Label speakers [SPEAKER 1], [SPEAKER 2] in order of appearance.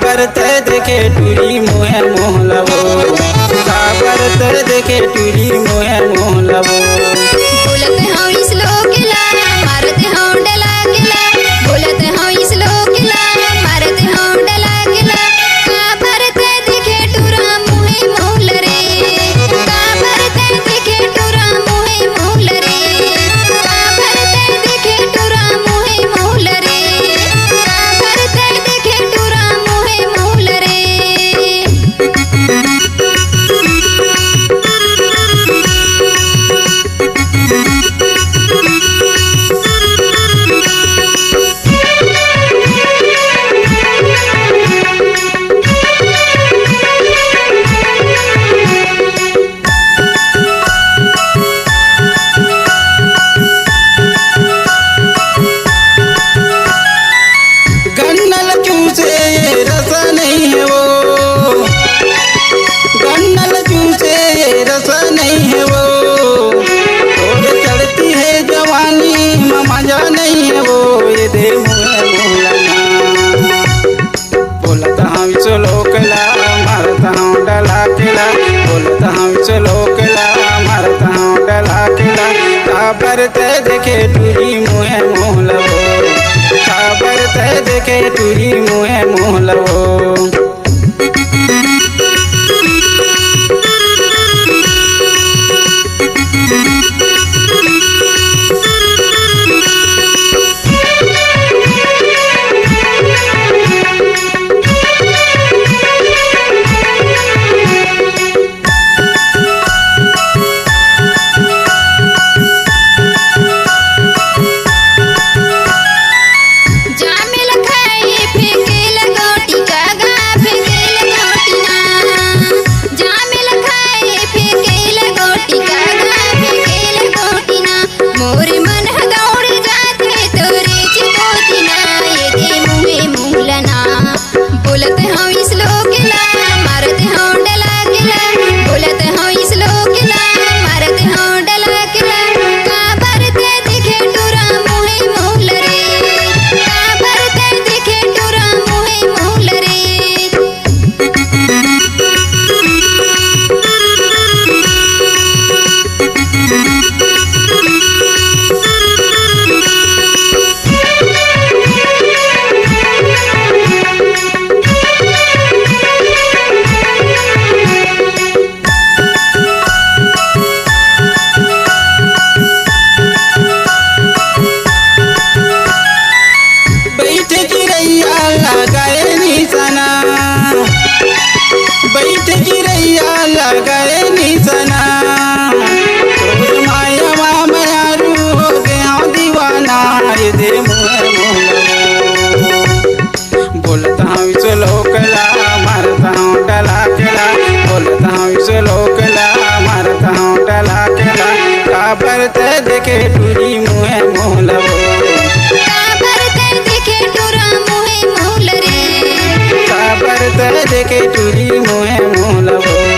[SPEAKER 1] परते देखे टूरी मोहे मोह लवो का परते देखे टूरी मोहे मोह लवो
[SPEAKER 2] बोलत हूँ इस लोग ला मारत हूँ डला गिला बोलत हूँ इस लोग ला मारत हूँ डला गिला का परते देखे टूरा मोहे मोह रे का परते देखे टूरा मोहे मोह रे का परते देखे टूरा मोहे मोह रे का परते देखे टूरा मोहे मोह रे
[SPEAKER 1] गन्नल चूसे ये रस नहीं है वो गन्नल चूसे ये रस नहीं है वो और चढ़ती है जवानी में मजा नहीं है वो ये दे मुँह मोहलना बोलता हम चलो कला मारता हूँ डला किला बोलता हम चलो कला मारता हूँ डला किला काबर ते देखे तुझी मुँह मोहलवो काबर ते देखे तुझी मुँह मोहलवो
[SPEAKER 2] जामिल खाए फेंकेल गोटी कागा फेंकेल गोटी ना जामिल खाए फेंकेल गोटी कागा फेंकेल गोटी ना मोर मन दौड़ जाते तोरे चिकोटी ना ये दे मुँहे मुहलना बोलत हूँ इस लोग ला मारत हूँ डला गिला बोलत हूँ इस लोग ला मारत हूँ डला गिला का परते देखे टूरा मोहे मोह रे का परते देखे टूरा मोहे मोह रे
[SPEAKER 1] बैठ गिरैया लगाए निशाना बैठ गिरैया लगाए निशाना माया मारू हो गया दीवाना ये दे मुँह मोहलवो बोलता हूँ चलो कला मारता हूँ डला केला बोलता हूँ चलो कला मारता हूँ डला केला काबर ते देखे टूरी मुँह मोहलवो
[SPEAKER 2] का परते देखे टूरा मोहे मोह रे
[SPEAKER 1] काबर ते देखे टूरी मुँह मोहलवो